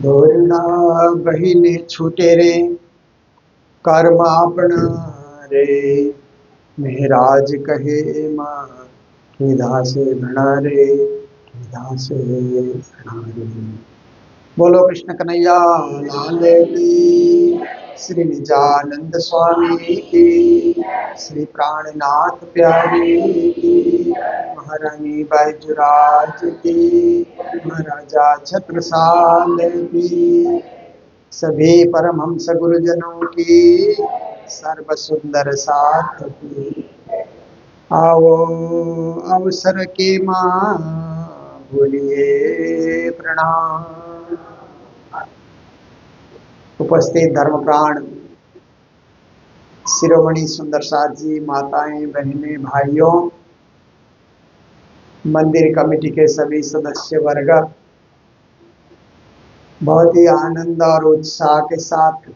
ધોરણા બહીને છૂટે રે કર્મ આપણા રે મહારાજ કહે એમાં કીધા से घना रे कीधा से घना रे। बोलो कृष्ण कन्हैया लाल की, श्री निजानंद स्वामी की, श्री प्राणनाथ प्यारी की, महारानी बैजूराज की, महाराजा छत्रसाल की, सभी परमहंस गुरुजनों की, सर्व सुंदर साथ की। आओ अवसर के माँ बोलिए प्रणाम। उपस्थित धर्मप्राण शिरोमणि सुंदर साथ जी, माताएं, बहनें, भाइयों, मंदिर कमेटी के सभी सदस्य वर्ग, बहुत ही आनंद और उत्साह के साथ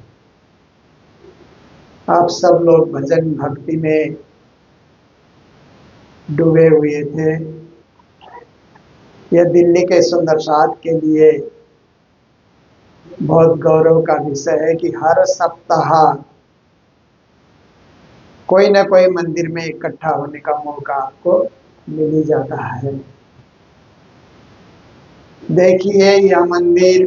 आप सब लोग भजन भक्ति में डूबे हुए थे। यह दिल्ली के सुंदर साथ के लिए बहुत गौरव का विषय है कि हर सप्ताह कोई न कोई मंदिर में इकट्ठा होने का मौका आपको मिल ही जाता है। देखिए, यह मंदिर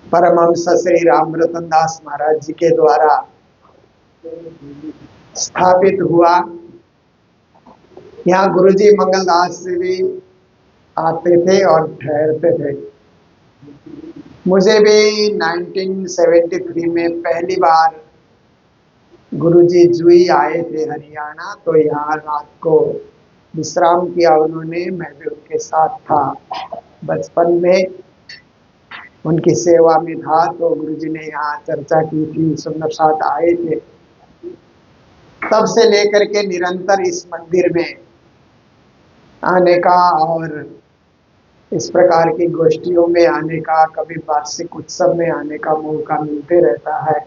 परमहंस श्री राम रतन दास महाराज जी के द्वारा स्थापित हुआ। यहाँ गुरुजी मंगलदास जी भी आते थे और ठहरते थे। मुझे भी 1973 में पहली बार गुरुजी जुई आए थे हरियाणा, तो यहाँ रात को विश्राम किया उन्होंने, मैं भी उनके साथ था। बचपन में उनकी सेवा में था, तो गुरुजी ने यहाँ चर्चा की थी, सुंदर साथ आए थे। तब से लेकर के निरंतर इस मंदिर में आने का और इस प्रकार की गोष्ठियों में आने का, कभी वार्षिक उत्सव में आने का मौका मिलते रहता है।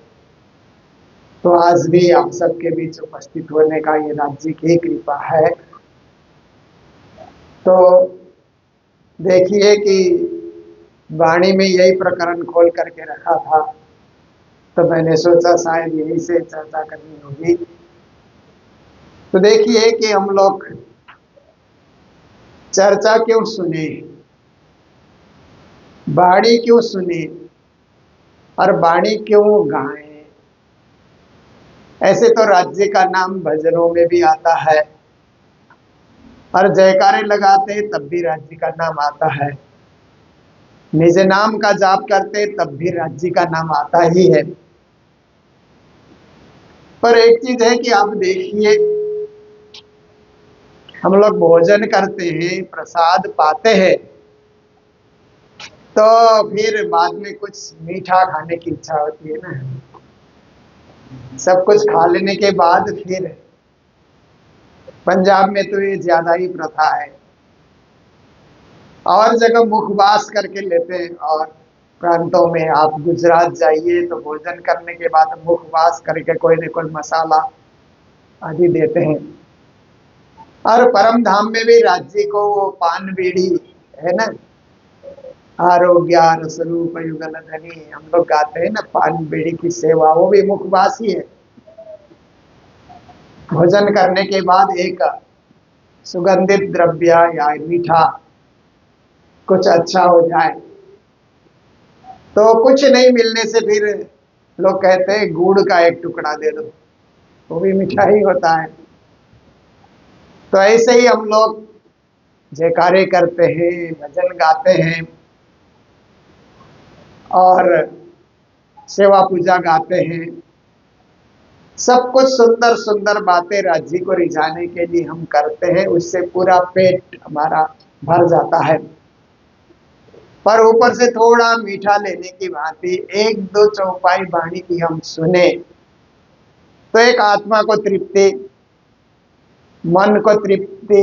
तो आज भी आप सबके बीच उपस्थित होने का ये राज्य की कृपा है। तो देखिए कि वाणी में यही प्रकरण खोल करके रखा था, तो मैंने सोचा शायद यही से चर्चा करनी होगी। तो देखिए कि हम लोग चर्चा क्यों सुने, वाणी क्यों सुने और वाणी क्यों गाएं। ऐसे तो राज्य का नाम भजनों में भी आता है और जयकारे लगाते तब भी राज्य का नाम आता है, निज नाम का जाप करते तब भी राज्य का नाम आता ही है। पर एक चीज है कि आप देखिए, हम लोग भोजन करते हैं, प्रसाद पाते हैं, तो फिर बाद में कुछ मीठा खाने की इच्छा होती है ना। सब कुछ खा लेने के बाद फिर पंजाब में तो ये ज्यादा ही प्रथा है, और जगह मुखवास करके लेते हैं। और प्रांतों में आप गुजरात जाइए तो भोजन करने के बाद मुखवास करके कोई न कोई मसाला आदि देते हैं। और परम धाम में भी राज्य को वो पान बीड़ी है ना, आरोग्य रसरूप युगल धनी, हम लोग गाते हैं ना, पान बीड़ी की सेवा, वो भी मुखवास ही है। भोजन करने के बाद एक सुगंधित द्रव्य या मीठा कुछ अच्छा हो जाए, तो कुछ नहीं मिलने से फिर लोग कहते हैं गुड़ का एक टुकड़ा दे दो, वो भी मीठा ही होता है। तो ऐसे ही हम लोग जयकारे करते हैं, भजन गाते हैं और सेवा पूजा गाते हैं, सब कुछ सुंदर सुंदर बातें राज्य को रिझाने के लिए हम करते हैं। उससे पूरा पेट हमारा भर जाता है। पर ऊपर से थोड़ा मीठा लेने की भांति एक दो चौपाई वाणी की हम सुने तो एक आत्मा को तृप्ति, मन को तृप्ति,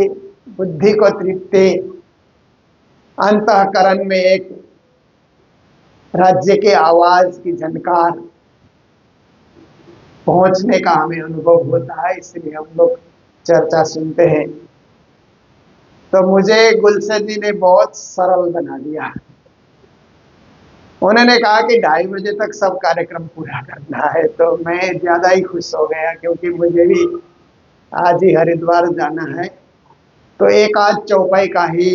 बुद्धि को तृप्ति, अंतःकरण में एक राज्य के आवाज की झनकार पहुंचने का हमें अनुभव होता है, इसलिए हम लोग चर्चा सुनते हैं। तो मुझे गुलशन जी ने बहुत सरल बना दिया। उन्होंने कहा कि 2:30 बजे तक सब कार्यक्रम पूरा करना है। तो मैं ज्यादा ही खुश हो गया, क्योंकि मुझे भी आज ही हरिद्वार जाना है। तो एक आध चौपाई का ही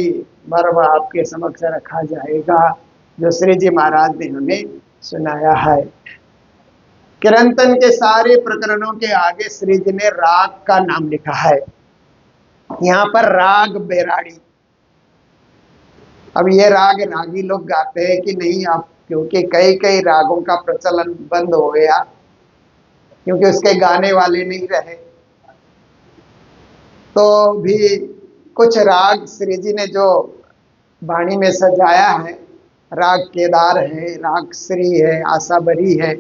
मर्म आपके समक्ष रखा जाएगा, जो श्री जी महाराज ने हमें सुनाया है। किरंतन के सारे प्रकरणों के आगे श्री जी ने राग का नाम लिखा है। यहाँ पर राग बेराड़ी। अब ये राग रागी लोग गाते हैं कि नहीं, आप क्योंकि कई कई रागों का प्रचलन बंद हो गया, क्योंकि उसके गाने वाले नहीं रहे। तो भी कुछ राग श्री जी ने जो वाणी में सजाया है, राग केदार है, राग श्री है, आशाबरी है,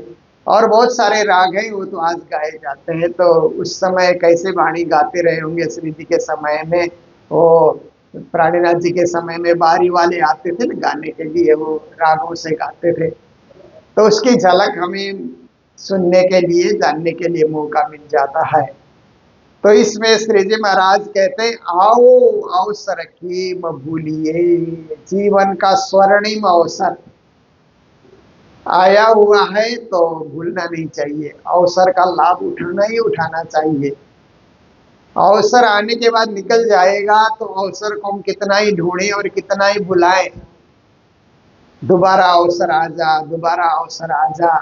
और बहुत सारे राग हैं, वो तो आज गाए जाते हैं। तो उस समय कैसे वाणी गाते रहे होंगे श्री जी के समय में। वो प्राणीनाथ जी के समय में बारी वाले आते थे ना गाने के लिए, वो रागों से गाते थे। तो उसकी झलक हमें सुनने के लिए, जानने के लिए मौका मिल जाता है। तो इसमें श्री जी महाराज कहते हैं, आओ अवसर की म भूलिए, जीवन का स्वर्णिम अवसर आया हुआ है तो भूलना नहीं चाहिए। अवसर का लाभ उठाना ही उठाना चाहिए। अवसर आने के बाद निकल जाएगा, तो अवसर को हम कितना ही ढूंढें और कितना ही बुलाएं, दोबारा अवसर आ जा, दोबारा अवसर आ जा,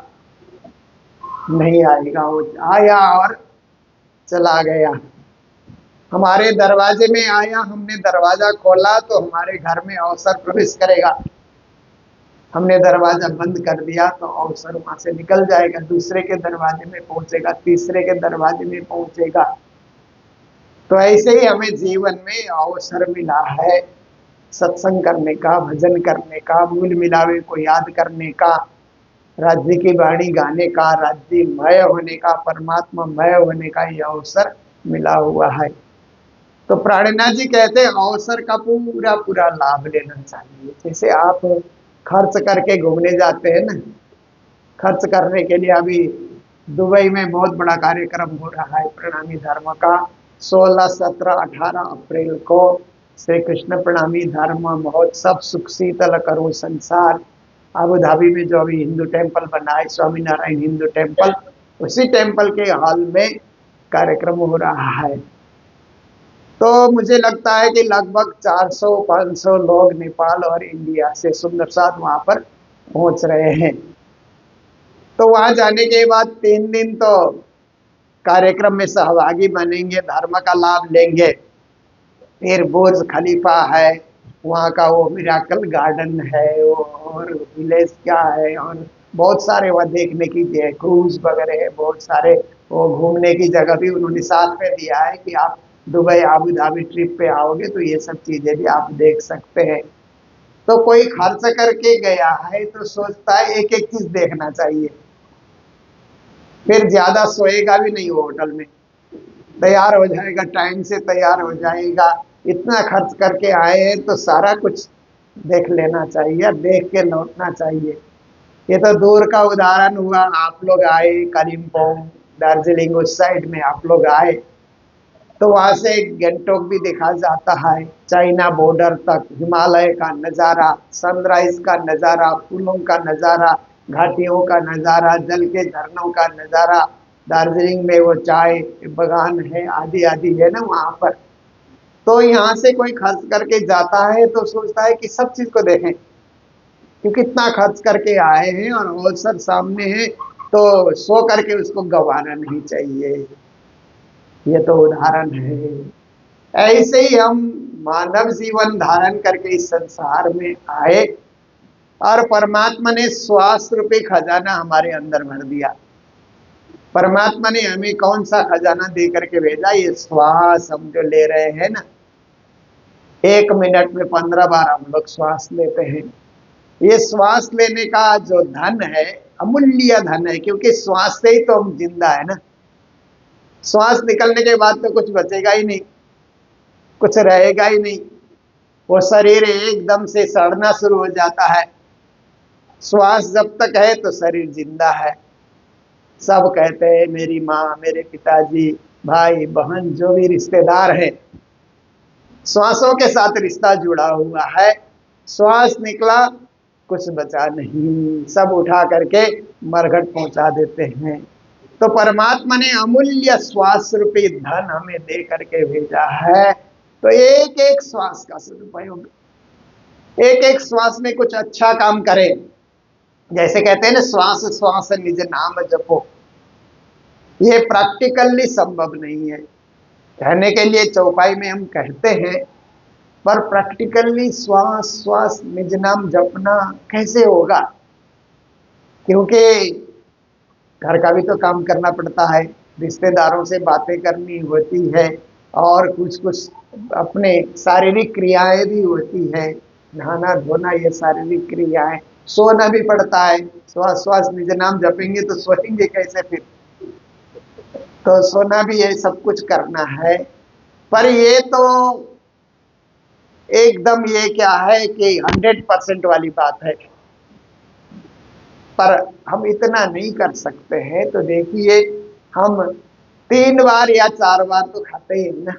नहीं आएगा। वो आया और चला गया। हमारे दरवाजे में आया, हमने दरवाजा खोला तो हमारे घर में अवसर प्रवेश करेगा। हमने दरवाजा बंद कर दिया तो अवसर वहां से निकल जाएगा, दूसरे के दरवाजे में पहुंचेगा, तीसरे के दरवाजे में पहुंचेगा। तो ऐसे ही हमें जीवन में अवसर मिला है, सत्संग करने का, भजन करने का, मूल मिलावे को याद करने का, राज्य की वाणी गाने का, राज्यमय होने का, परमात्मामय होने का यह अवसर मिला हुआ है। तो प्राणनाथ जी कहते हैं अवसर का पूरा पूरा लाभ लेना चाहिए। जैसे आप खर्च करके घूमने जाते हैं ना, खर्च करने के लिए अभी दुबई में बहुत बड़ा कार्यक्रम हो रहा है प्रणामी धर्म का। 16, 17, 18 अप्रैल को श्री कृष्ण प्रणामी धर्म महोत्सव सुख शीतल करो संसार, अबू धाबी में जो अभी हिंदू टेम्पल बना है, स्वामीनारायण हिंदू टेम्पल, उसी टेम्पल के हॉल में कार्यक्रम हो रहा है। तो मुझे लगता है कि लगभग 400-500 लोग नेपाल और इंडिया से सुंदर साथ वहां पर पहुंच रहे हैं। तो वहां जाने के बाद 3 दिन तो कार्यक्रम में सहभागी बनेंगे, धर्म का लाभ लेंगे। फिर बुर्ज खलीफा है, वहाँ का वो मिराकल गार्डन है, वो और विलेज क्या है, और बहुत सारे वह देखने की क्रूज वगैरह है, बहुत सारे वो घूमने की जगह भी उन्होंने साथ में दिया है कि आप दुबई आबू धाबी ट्रिप पे आओगे तो ये सब चीजें भी आप देख सकते हैं। तो कोई खर्च करके गया है तो सोचता है एक एक चीज देखना चाहिए, फिर ज्यादा सोएगा भी नहीं वो होटल में, तैयार हो जाएगा, टाइम से तैयार हो जाएगा। इतना खर्च करके आए हैं तो सारा कुछ देख लेना चाहिए, देख के लौटना चाहिए। ये तो दूर का उदाहरण हुआ, आप लोग आए कालिम्पोंग, दार्जिलिंग उस साइड में आप लोग आए तो वहां से गैंगटॉक भी देखा जाता है, चाइना बॉर्डर तक हिमालय का नज़ारा, सनराइज का नज़ारा, फूलों का नज़ारा, घाटियों का नज़ारा, जल के झरनों का नज़ारा। दार्जिलिंग में वो चाय बगान है, आदि आदि है ना वहां पर। तो यहाँ से कोई खर्च करके जाता है तो सोचता है कि सब चीज को देखें, क्योंकि इतना खर्च करके आए हैं और अवसर सामने है, तो सो करके उसको गंवाना नहीं चाहिए। ये तो उदाहरण है। ऐसे ही हम मानव जीवन धारण करके इस संसार में आए और परमात्मा ने श्वास रूपी खजाना हमारे अंदर भर दिया। परमात्मा ने हमें कौन सा खजाना दे करके भेजा? ये श्वास हम जो ले रहे हैं ना, 1 मिनट में 15 बार हम लोग श्वास लेते हैं। ये श्वास लेने का जो धन है, अमूल्य धन है, क्योंकि श्वास से ही तो हम जिंदा है ना। श्वास निकलने के बाद तो कुछ बचेगा ही नहीं, कुछ रहेगा ही नहीं, वो शरीर एकदम से सड़ना शुरू हो जाता है। श्वास जब तक है तो शरीर जिंदा है। सब कहते हैं, मेरी माँ, मेरे पिताजी, भाई बहन, जो भी रिश्तेदार है, श्वासों के साथ रिश्ता जुड़ा हुआ है। श्वास निकला कुछ बचा नहीं, सब उठा करके मरघट पहुंचा देते हैं। तो परमात्मा ने अमूल्य श्वास रूपी धन हमें दे करके भेजा है, तो एक एक श्वास का सदुपयोग, एक एक श्वास में कुछ अच्छा काम करें। जैसे कहते हैं ना, श्वास श्वास निज नाम जपो, ये प्रैक्टिकली संभव नहीं है। कहने के लिए चौपाई में हम कहते हैं, पर प्रैक्टिकली श्वास श्वास निज नाम जपना कैसे होगा? क्योंकि घर का भी तो काम करना पड़ता है, रिश्तेदारों से बातें करनी होती है, और कुछ कुछ अपने शारीरिक क्रियाएं भी होती है, नहाना धोना, ये शारीरिक क्रियाएं, सोना भी पड़ता है। श्वास श्वास निज नाम जपेंगे तो सोएंगे कैसे फिर? तो सोना भी है, सब कुछ करना है। पर ये तो एकदम ये क्या है कि 100% वाली बात है, पर हम इतना नहीं कर सकते हैं। तो देखिए, हम 3 बार या 4 बार तो खाते ही ना।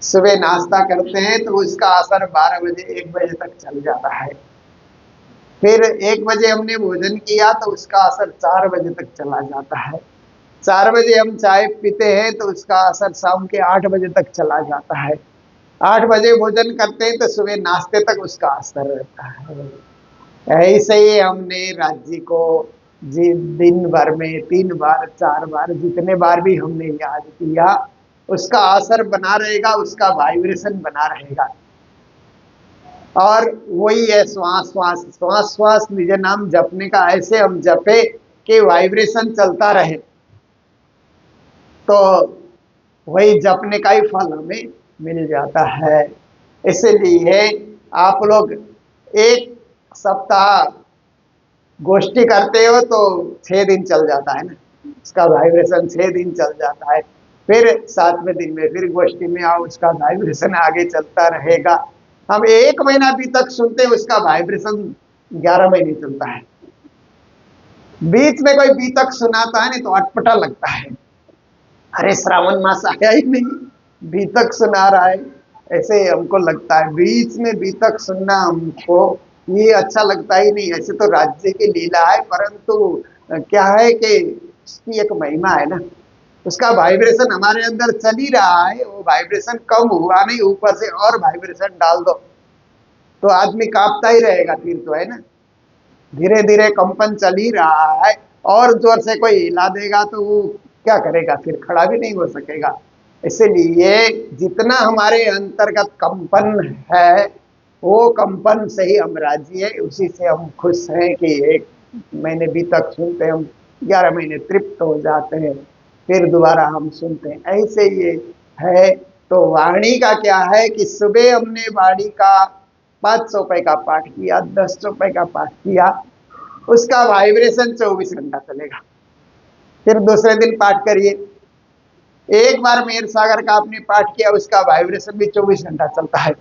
सुबह नाश्ता करते हैं तो उसका असर 12 बजे 1 बजे तक चल जाता है। फिर 1 बजे हमने भोजन किया तो उसका असर 4 बजे तक चला जाता है। 4 बजे हम चाय पीते हैं तो उसका असर शाम के 8 बजे तक चला जाता है। 8 बजे भोजन करते हैं तो सुबह नाश्ते तक उसका असर रहता है। ऐसे ही हमने राज्य को दिन भर में 3 बार 4 बार जितने बार भी हमने याद किया, उसका असर बना रहेगा, उसका वाइब्रेशन बना रहेगा। और वही है श्वास श्वास श्वास श्वास निज नाम जपने का, ऐसे हम जपे कि वाइब्रेशन चलता रहे, तो वही जपने का ही फल हमें मिल जाता है। इसलिए आप लोग एक सप्ताह गोष्ठी करते हो तो 6 दिन चल जाता है ना, उसका वाइब्रेशन 6 दिन चल जाता है। फिर 7वें दिन में फिर गोष्ठी में आओ, उसका वाइब्रेशन आगे चलता रहेगा। हम 1 महीना भी तक सुनते हैं, उसका वाइब्रेशन 11 महीने चलता है। बीच में कोई बीतक सुनाता है नहीं तो अटपटा लगता है, अरे श्रावण मास आया ही नहीं, बीतक सुना रहा है, ऐसे हमको लगता है। बीच में बीतक सुनना हमको ये अच्छा लगता ही नहीं। ऐसे तो राज्य की लीला है, परंतु क्या है कि उसकी एक महिमा है ना, उसका वाइब्रेशन हमारे अंदर चल ही रहा है, वो वाइब्रेशन कम हुआ नहीं, ऊपर से और वाइब्रेशन डाल दो तो आदमी कांपता ही रहेगा फिर तो, है ना। धीरे धीरे कंपन चल ही रहा है, और जोर से कोई हिला देगा तो वो क्या करेगा, फिर खड़ा भी नहीं हो सकेगा। इसलिए जितना हमारे अंतर्गत कंपन है, वो कंपन से ही हम राजी है, उसी से हम खुश हैं कि 1 महीने भी तक सुनते, हम 11 महीने तृप्त हो जाते हैं, फिर दोबारा हम सुनते हैं। ऐसे ये है। तो वाणी का क्या है कि सुबह हमने वाणी का 500 रुपए का पाठ किया, 10 रुपए का पाठ किया, उसका वाइब्रेशन 24 घंटा चलेगा। फिर दूसरे दिन पाठ करिए, एक बार मेर सागर का आपने पाठ किया, उसका वाइब्रेशन भी 24 घंटा चलता है।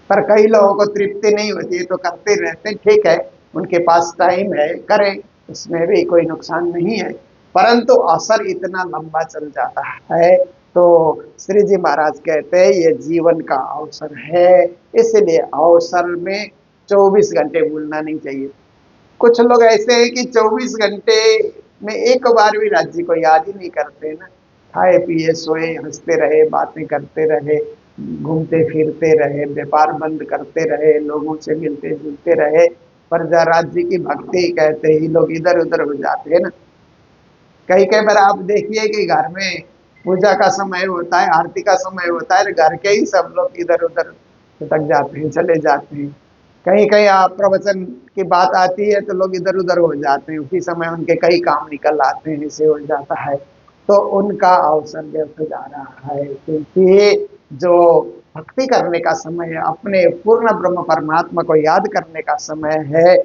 पर कई लोगों को तृप्ति नहीं होती है तो करते रहते, ठीक है, उनके पास टाइम है, करें, उसमें भी कोई नुकसान नहीं है, परंतु असर इतना लंबा चल जाता है। तो श्री जी महाराज कहते हैं ये जीवन का अवसर है, इसलिए अवसर में 24 घंटे भूलना नहीं चाहिए। कुछ लोग ऐसे हैं कि 24 घंटे में एक बार भी राज्य को याद ही नहीं करते ना, खाए पिए सोए हंसते रहे, बातें करते रहे, घूमते फिरते रहे, व्यापार बंद करते रहे, लोगों से मिलते जुलते रहे, पर राज्य की भक्ति कहते ही लोग इधर उधर हो जाते हैं ना। कई कई बार आप देखिए कि घर में पूजा का समय होता है, आरती का समय होता है, घर के ही सब लोग इधर उधर भटक जाते हैं, चले जाते हैं। कहीं कहीं आप प्रवचन की बात आती है तो लोग इधर उधर हो जाते हैं, उसी समय उनके कई काम निकल आते हैं, ऐसे हो जाता है, तो उनका अवसर व्यर्थ जा रहा है। क्योंकि जो भक्ति करने का समय है, अपने पूर्ण ब्रह्म परमात्मा को याद करने का समय है,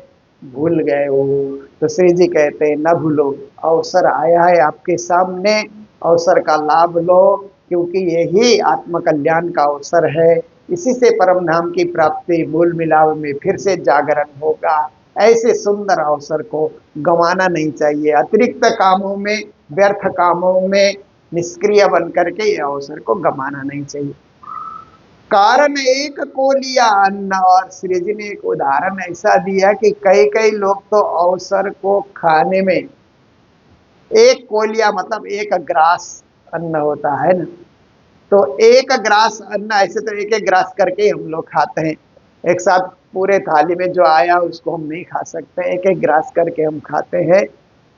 भूल गए वो। तो श्री जी कहते हैं न भूलो, अवसर आया है आपके सामने, अवसर का लाभ लो, क्योंकि यही आत्म कल्याण का अवसर है। इसी से परम धाम की प्राप्ति, मूल मिलाव में फिर से जागरण होगा। ऐसे सुंदर अवसर को गंवाना नहीं चाहिए। अतिरिक्त कामों में, व्यर्थ कामों में निष्क्रिय बन करके ये अवसर को गंवाना नहीं चाहिए। कारण एक को लिया अन्न। और श्री जी ने एक उदाहरण ऐसा दिया कि कई कई लोग तो अवसर को खाने में एक कोलिया मतलब एक ग्रास अन्न होता है ना, तो एक ग्रास अन्न, ऐसे तो एक एक ग्रास करके हम लोग खाते हैं, एक साथ पूरे थाली में जो आया उसको हम नहीं खा सकते, एक एक ग्रास करके हम खाते हैं।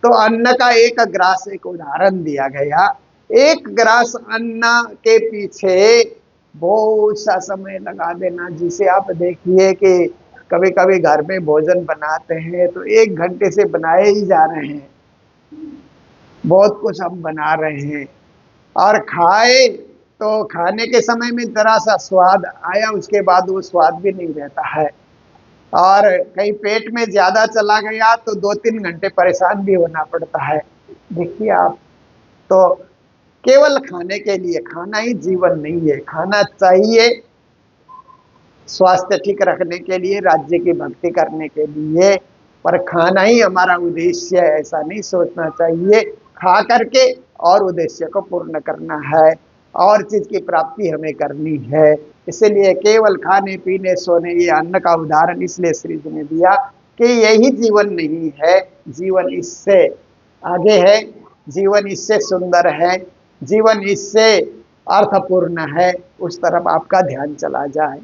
तो अन्न का एक ग्रास एक उदाहरण दिया गया। एक ग्रास अन्न के पीछे बहुत सा समय लगा देना, जिसे आप देखिए कि कभी कभी घर में भोजन बनाते हैं तो 1 घंटे से बनाए ही जा रहे हैं, बहुत कुछ हम बना रहे हैं, और खाए तो खाने के समय में जरा सा स्वाद आया, उसके बाद वो स्वाद भी नहीं रहता है, और कहीं पेट में ज्यादा चला गया तो 2-3 घंटे परेशान भी होना पड़ता है। देखिए आप, तो केवल खाने के लिए, खाना ही जीवन नहीं है। खाना चाहिए स्वास्थ्य ठीक रखने के लिए, राज्य की भक्ति करने के लिए, पर खाना ही हमारा उद्देश्य है ऐसा नहीं सोचना चाहिए। खा करके और उद्देश्य को पूर्ण करना है, और चीज की प्राप्ति हमें करनी है। इसलिए केवल खाने पीने सोने, ये अन्न का उदाहरण इसलिए श्री जी ने दिया कि यही जीवन नहीं है, जीवन इससे आगे है, जीवन इससे सुंदर है, जीवन इससे अर्थपूर्ण है, उस तरफ आपका ध्यान चला जाए।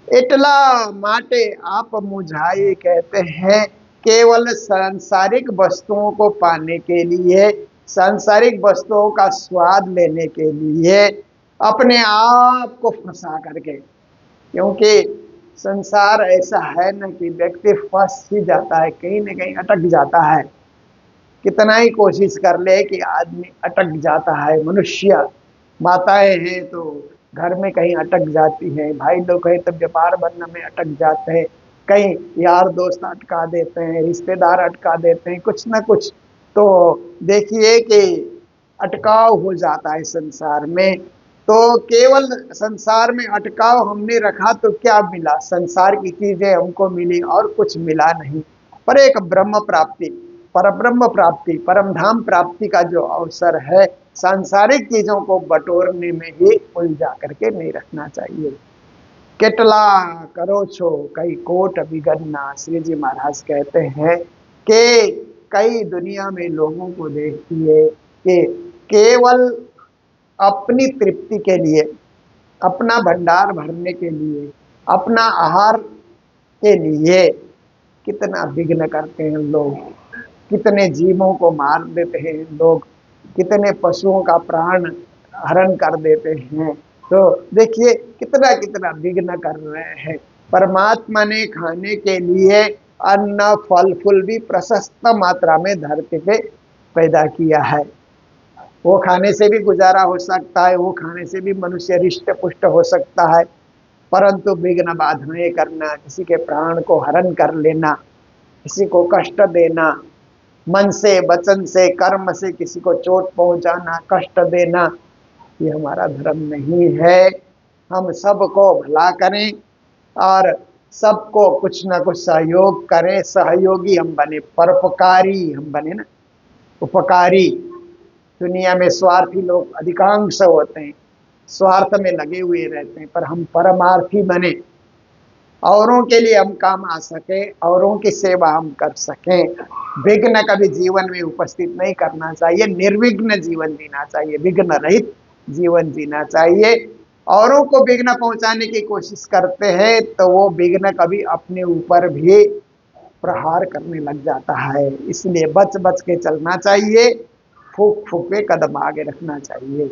इटला माटे आप मुझाए, कहते हैं केवल सांसारिक वस्तुओं को पाने के लिए, सांसारिक वस्तुओं का स्वाद लेने के लिए अपने आप को फंसा करके, क्योंकि संसार ऐसा है न कि व्यक्ति फंस ही जाता है, कहीं न कहीं अटक जाता है। कितना ही कोशिश कर ले कि आदमी अटक जाता है। मनुष्य, माताएं हैं तो घर में कहीं अटक जाती हैं, भाई लोग हैं तो व्यापार बनने में अटक जाते हैं, कहीं यार दोस्त अटका देते हैं, रिश्तेदार अटका देते हैं, कुछ ना कुछ। तो देखिए कि अटकाव हो जाता है संसार में। तो केवल संसार में अटकाव हमने रखा तो क्या मिला? संसार की चीजें हमको मिली और कुछ मिला नहीं, पर एक ब्रह्म प्राप्ति, परब्रह्म प्राप्ति, परम धाम प्राप्ति का जो अवसर है, सांसारिक चीजों को बटोरने में ही उलझा करके नहीं रखना चाहिए। केटला करो छो कई कोट बिगन्ना, श्री जी महाराज कहते हैं कि कई दुनिया में लोगों को देखिए कि केवल अपनी तृप्ति के लिए, अपना भंडार भरने के लिए, अपना आहार के लिए कितना विघ्न करते हैं लोग, कितने जीवों को मार देते हैं लोग, कितने पशुओं का प्राण हरण कर देते हैं। तो देखिए कितना कितना विघ्न कर रहे हैं। परमात्मा ने खाने के लिए अन्न फल फूल भी प्रशस्त मात्रा में धरती पे पैदा किया है। वो खाने से भी गुजारा हो सकता है, वो खाने से भी मनुष्य रिष्ट पुष्ट हो सकता है, परंतु विघ्न बाधाएं करना, किसी के प्राण को हरण कर लेना, किसी को कष्ट देना, मन से वचन से कर्म से किसी को चोट पहुंचाना, कष्ट देना, ये हमारा धर्म नहीं है। हम सबको भला करें और सबको कुछ ना कुछ सहयोग करें, सहयोगी हम बने, परोपकारी हम बने ना, उपकारी। दुनिया में स्वार्थी लोग अधिकांश होते हैं, स्वार्थ में लगे हुए रहते हैं, पर हम परमार्थी बने, औरों के लिए हम काम आ सके, औरों की सेवा हम कर सकें। विघ्न कभी जीवन में उपस्थित नहीं करना चाहिए, निर्विघ्न जीवन जीना चाहिए, विघ्न रहित जीवन जीना चाहिए। औरों को विघ्न पहुंचाने की कोशिश करते हैं तो वो विघ्न कभी अपने ऊपर भी प्रहार करने लग जाता है। इसलिए बच बच के चलना चाहिए, फूक फूक पे कदम आगे रखना चाहिए।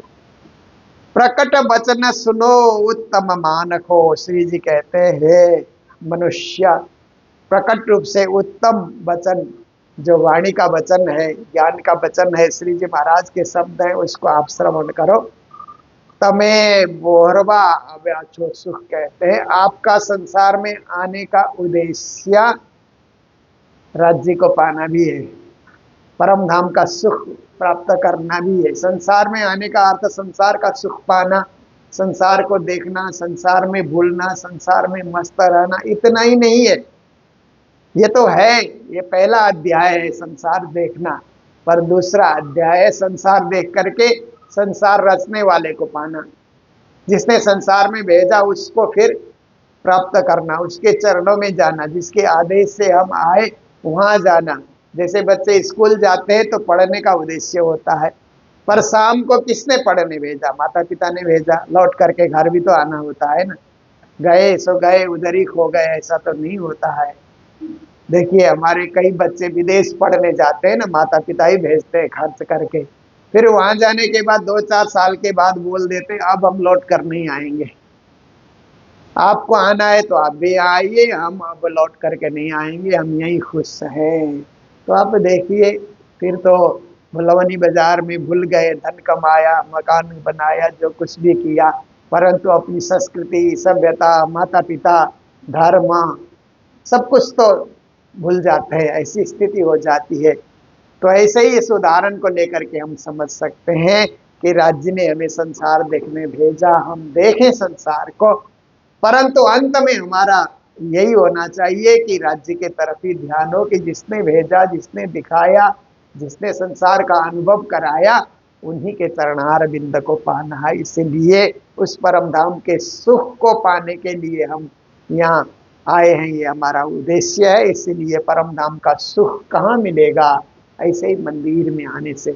प्रकट वचन सुनो उत्तम मानखो, श्री जी कहते हैं मनुष्य प्रकट रूप से उत्तम वचन, जो वाणी का वचन है, ज्ञान का वचन है, श्री जी महाराज के शब्द है, उसको आप श्रवण करो। तमे बोहरवा अव्याचो सुख, कहते हैं आपका संसार में आने का उद्देश्य राज्य को पाना भी है, परम धाम का सुख प्राप्त करना भी है। संसार में आने का अर्थ संसार का सुख पाना, संसार को देखना, संसार में भूलना, संसार में मस्त रहना, इतना ही नहीं है। ये तो है, ये पहला अध्याय है संसार देखना, पर दूसरा अध्याय है संसार देख करके संसार रचने वाले को पाना। जिसने संसार में भेजा उसको फिर प्राप्त करना, उसके चरणों में जाना, जिसके आदेश से हम आए वहां जाना। जैसे बच्चे स्कूल जाते हैं तो पढ़ने का उद्देश्य होता है, पर शाम को किसने पढ़ने भेजा? माता पिता ने भेजा। लौट करके घर भी तो आना होता है ना। गए सो गए, उधर ही खो गए, ऐसा तो नहीं होता है। देखिए हमारे कई बच्चे विदेश पढ़ने जाते हैं ना, माता पिता ही भेजते हैं खर्च करके। फिर वहां जाने के बाद 2-4 साल के बाद बोल देते अब हम लौट कर नहीं आएंगे। आपको आना है तो आप भी आइए, हम अब लौट करके नहीं आएंगे, हम यहीं खुश हैं। तो आप देखिए, फिर तो भुलवनी बाजार में भूल गए, धन कमाया, मकान बनाया, जो कुछ भी किया, परंतु अपनी संस्कृति, सभ्यता, माता पिता, धर्म, सब कुछ तो भूल जाते हैं। ऐसी स्थिति हो जाती है। तो ऐसे ही इस उदाहरण को लेकर के हम समझ सकते हैं कि राज्य ने हमें संसार देखने भेजा, हम देखें संसार को, परंतु अंत में हमारा यही होना चाहिए कि राज्य के तरफ ही ध्यान हो कि जिसने भेजा, जिसने दिखाया, जिसने संसार का अनुभव कराया, उन्हीं के चरणार बिंद को पाना है। इसलिए उस परम धाम के सुख को पाने के लिए हम यहाँ आए हैं, ये हमारा उद्देश्य है। इसलिए परम धाम का सुख कहाँ मिलेगा? ऐसे ही मंदिर में आने से,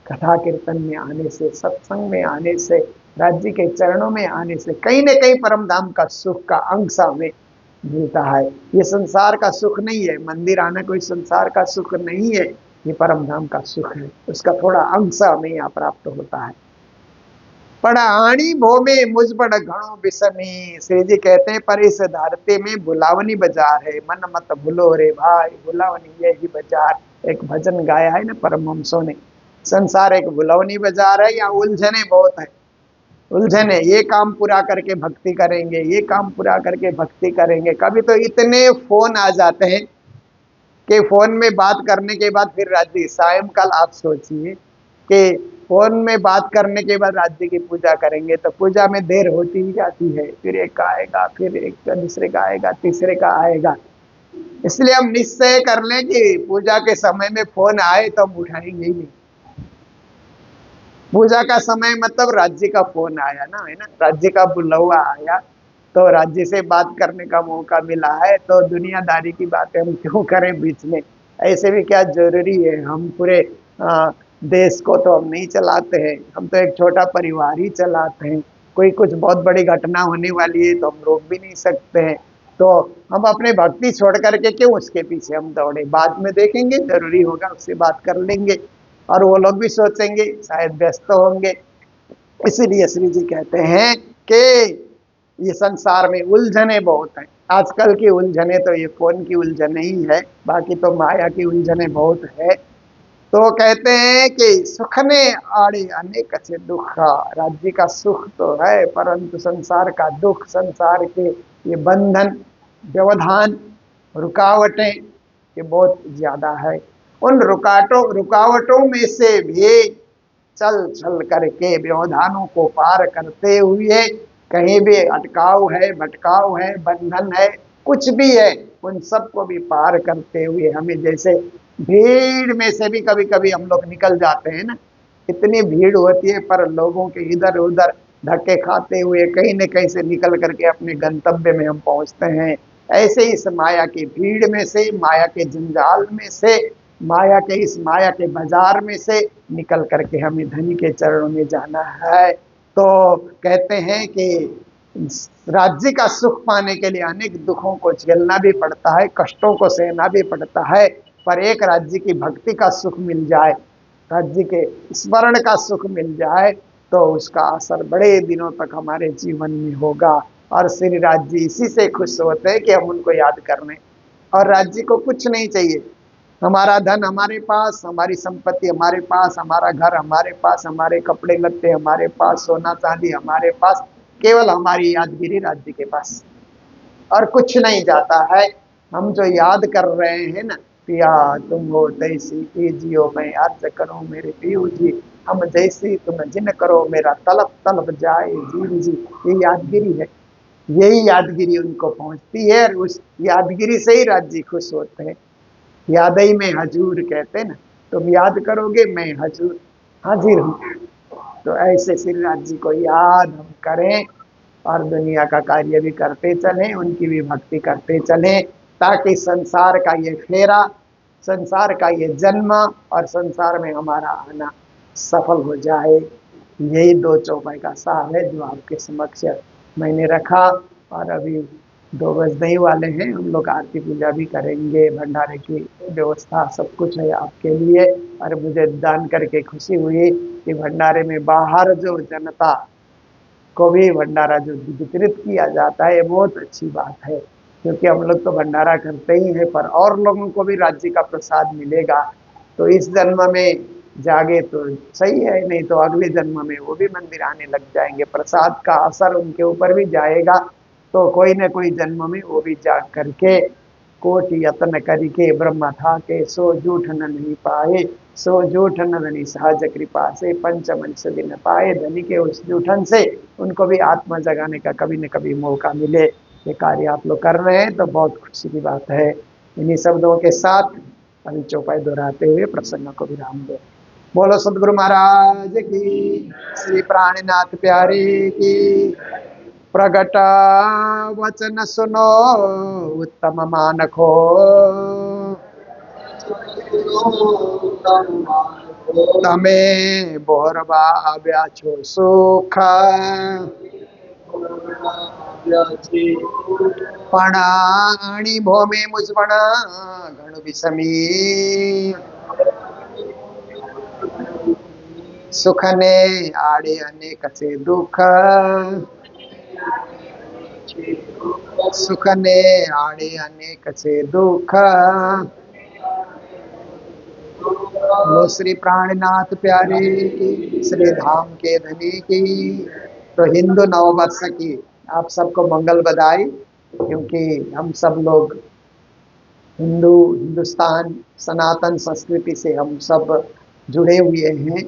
कथा कीर्तन में आने से, सत्संग में आने से, राज्य के चरणों में आने से कहीं न कहीं परम धाम का सुख का अंश हमें मिलता है। ये संसार का सुख नहीं है, मंदिर आना कोई संसार का सुख नहीं है, ये परम धाम का सुख है। उसका थोड़ा अंश हमें यहाँ प्राप्त होता है। पर आणी भो में मुझ बड़ घणो बिसमी, श्री जी कहते हैं पर इस धरती में भुलावनी बाजार है, मन मत भूलो रे भाई, भुलावनी यही बाजार। एक भजन गाया है ना परमहंसों ने, संसार एक भुलवनी बाजार है, यहाँ उलझने बहुत है। उलझने, ये काम पूरा करके भक्ति करेंगे, ये काम पूरा करके भक्ति करेंगे। कभी तो इतने फोन आ जाते हैं कि फोन में बात करने के बाद फिर राज्य, सायंकाल आप सोचिए कि फोन में बात करने के बाद राज्य की पूजा करेंगे तो पूजा में देर होती ही जाती है। फिर एक का आएगा, फिर एक का दूसरे का आएगा, तीसरे का आएगा। इसलिए हम निश्चय कर लें कि पूजा के समय में फोन आए तो हम उठाएंगे ही नहीं। पूजा का समय मतलब राज्य का फोन आया ना, है ना, राज्य का बुलावा आया तो राज्य से बात करने का मौका मिला है, तो दुनियादारी की बातें हम क्यों करें बीच में? ऐसे भी क्या जरूरी है? हम पूरे देश को तो हम नहीं चलाते हैं, हम तो एक छोटा परिवार ही चलाते हैं। कोई कुछ बहुत बड़ी घटना होने वाली है तो हम रोक भी नहीं सकते हैं। तो हम अपने भक्ति छोड़ करके क्यों उसके पीछे हम दौड़े? बाद में देखेंगे, जरूरी होगा उससे बात कर लेंगे, और वो लोग भी सोचेंगे शायद व्यस्त होंगे। इसीलिए श्री जी कहते हैं कि ये संसार में उलझने बहुत हैं। आजकल की उलझने तो ये फोन की उलझने ही है, बाकी तो माया की उलझने बहुत है। तो कहते हैं कि सुख ने आड़े अनेक से दुख, राज्य का सुख तो है परंतु संसार का दुख, संसार के ये बंधन, व्यवधान, रुकावटें ये बहुत ज्यादा है। उन रुकावटों में से भी चल चल करके व्यवधानों को पार करते हुए, कहीं भी अटकाव है, भटकाव है, बंधन है, कुछ भी है, उन सबको भी पार करते हुए हमें, जैसे भीड़ में से भी कभी कभी हम लोग निकल जाते हैं ना, इतनी भीड़ होती है पर लोगों के इधर उधर धक्के खाते हुए कहीं न कहीं से निकल करके अपने गंतव्य में हम पहुंचते हैं। ऐसे इस माया की भीड़ में से, माया के जंजाल में से, माया के इस माया के बाजार में से निकल करके हमें धनी के चरणों में जाना है। तो कहते हैं कि राज्य का सुख पाने के लिए अनेक दुखों को झेलना भी पड़ता है, कष्टों को सहना भी पड़ता है, पर एक राज्य की भक्ति का सुख मिल जाए, राज्य के स्मरण का सुख मिल जाए तो उसका असर बड़े दिनों तक हमारे जीवन में होगा। और श्री राज्य इसी से खुश होते हैं कि हम उनको याद कर लें। और राज्य को कुछ नहीं चाहिए, हमारा धन हमारे पास, हमारी संपत्ति हमारे पास, हमारा घर हमारे पास, हमारे कपड़े लत्ते हमारे पास, सोना चांदी हमारे पास, केवल हमारी यादगिरी राज्य के पास, और कुछ नहीं जाता है। हम जो याद कर रहे हैं ना, पिया तुम हो तैसी की जियो मैं अर्ज करो मेरे पियो जी, हम जैसी तुम जिन करो मेरा तलब तलब जाए जी जी, ये यादगिरी है। यही यादगिरी उनको पहुंचती है और उस यादगिरी से ही राज्य खुश होते हैं। याद ही में हजूर कहते हैं ना, तुम याद करोगे मैं हजूर हाजिर हूँ। तो ऐसे श्री राज्य को याद हम करें और दुनिया का कार्य भी करते चलें, उनकी भी भक्ति करते चलें, ताकि संसार का ये फेरा, संसार का ये जन्म और संसार में हमारा आना सफल हो जाए। यही दो चौपाई का सार है जो आपके समक्ष मैंने रखा। और अभी 2 बजने ही वाले हैं, हम लोग आरती पूजा भी करेंगे, भंडारे की व्यवस्था सब कुछ है आपके लिए। और मुझे दान करके खुशी हुई कि भंडारे में बाहर जो जनता को भी भंडारा जो वितरित किया जाता है, ये बहुत अच्छी बात है, क्योंकि हम लोग तो भंडारा करते ही हैं, पर और लोगों को भी राज्य का प्रसाद मिलेगा। तो इस जन्म में जागे तो सही है, नहीं तो अगले जन्म में वो भी मंदिर आने लग जाएंगे, प्रसाद का असर उनके ऊपर भी जाएगा। तो कोई न कोई जन्म में वो भी जाग करके कोटि यत्न करके ब्रह्म था के सो जूठ न नहीं पाए, सो जूठन धनी सहज कृपा से पंचमंश दिन पाए। धनी के उस जूठन से उनको भी आत्मा जगाने का कभी न कभी मौका मिले। ये कार्य आप लोग कर रहे हैं तो बहुत खुशी की बात है। इन्हीं शब्दों के साथ अभी चौपाई दोहराते हुए प्रसंग को विराम दो। बोलो सदगुरु महाराज की, श्री प्राणनाथ प्यारे की। प्रगट वचन सुनो उत्तम मानखो, तमे बोरबा व्याचो सुख, पणाणी भूमि मुझबण घणु विषमी, सुख ने आड़े अनेक से दुख, सुख ने आड़े अनेक से दुख। लो श्री प्राणनाथ प्यारे की, श्री धाम के धनी की। तो हिंदू नववर्ष की आप सबको मंगल बधाई, क्योंकि हम सब लोग हिंदुस्तान सनातन संस्कृति से हम सब जुड़े हुए हैं।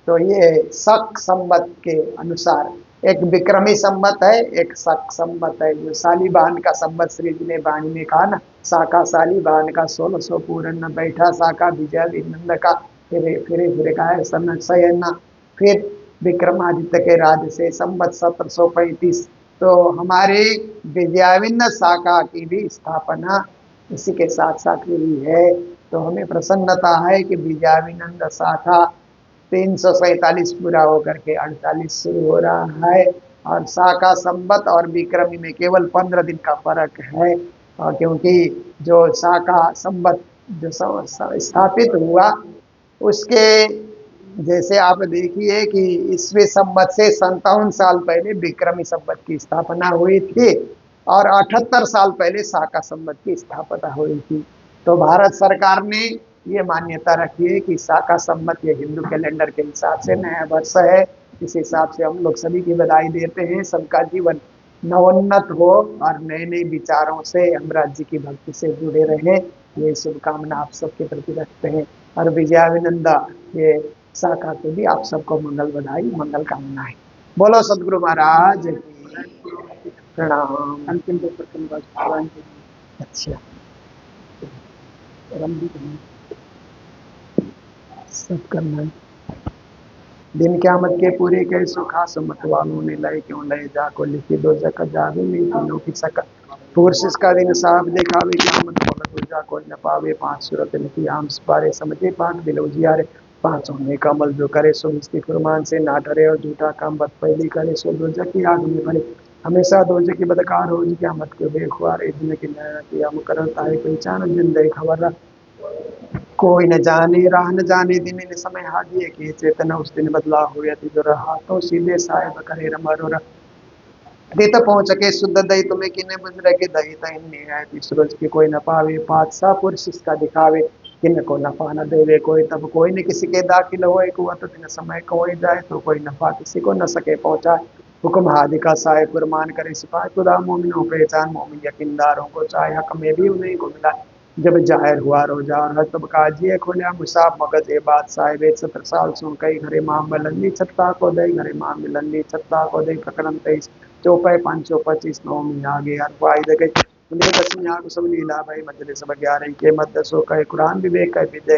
तो ये शक संवत के अनुसार एक विक्रमी संवत है, एक शक संवत है। जो शालीवाहन का संवत श्री जी ने वाणी में कहा ना, साका शालीवाहन का 1600 पूर्ण बैठा, साका विजय विनंद का फिर का है सन सयना, फिर विक्रमादित्य के राज से संवत 1735। तो हमारे विजयाविंद शाखा की भी स्थापना इसी के साथ साथ हुई है। तो हमें प्रसन्नता है कि विजयाविनंद शाखा 347 पूरा होकर के 48 शुरू हो रहा है। और शाखा संवत और विक्रमी में केवल 15 दिन का फर्क है। और क्योंकि जो शाखा संवत जो स्थापित हुआ, उसके जैसे आप देखिए कि ईस्वी संवत से 57 साल पहले विक्रमी संवत की स्थापना हुई थी, और 78 साल पहले शाका संवत की स्थापना हुई थी। तो भारत सरकार ने ये मान्यता रखी है कि शाका संवत ये हिंदू कैलेंडर के हिसाब से नया वर्ष है। इस हिसाब से हम लोग सभी की बधाई देते हैं। सबका जीवन नवोन्नत हो और नए नए विचारों से हम राज्य की भक्ति से जुड़े रहें, ये शुभकामना आप सबके प्रति रखते हैं। और विजयाविनंदा ये शाखा के भी आप सबको मंगल बधाई, मंगल कामनाएं। बोलो सदगुरु महाराज की, प्रणाम। अंतिम दो प्रसंग अच्छा सब करना है। दिन क्यामत के पूरे कह सुखा सुमत वालों ने लय क्यों लय जाको लिखी दो जक जावे नहीं तीनों की सक पुरुष इसका दिन साफ दिखावे क्यामत बोला तो जा कोई न पावे। 5 सूरत लिखी आम सिपारे समझे पाठ बिलो जियारे, 5 होने का अमल जो करे सो इसकी फरमान से ना डरे, और झूठा काम बद पहली करे सो दो की आग में भरे। हमेशा दो की बदकार हो क्यामत के बेखुआर दिन की नया किया करता है पहचान जिंदगी खबर कोई न जाने राह न जाने दिन इन समय हादिए के चेतना उस दिन बदला हुआ जो रहा तो सीधे साहेब करे रमरो देत पहुंच के शुद्ध दही तुम्हें किन्ने बुझ रखे दही तही है सूरज की कोई न पावे। पातशाह पुरुष इसका दिखावे किन को नफा न देवे कोई, तब कोई न किसी के दाखिल हो एक हुआ तो दिन समय कोई जाए तो कोई नफा किसी को न सके पहुंचाए। हुक्म हादि का साय कुरमान करे सिपाही खुदा मोमिनों पहचान मोमिन यकीनदारों को चाहे हक में भी उन्हीं को मिला। जब जाहिर हुआ रोजा और तब काजिए खोलिया मुसाफ मगज ए बात साहिब 70 साल सुन कई घरे मां मिलंदी छत्ता को दे घरे मां मिलंदी छत्ता को दे प्रकरण 23 चौपाई 525 नवमी आगे अरवाई दे गई। दसवीं आग सब लीला भाई मजलिस 11 के मत सो कहे कुरान विवेक कहे विजय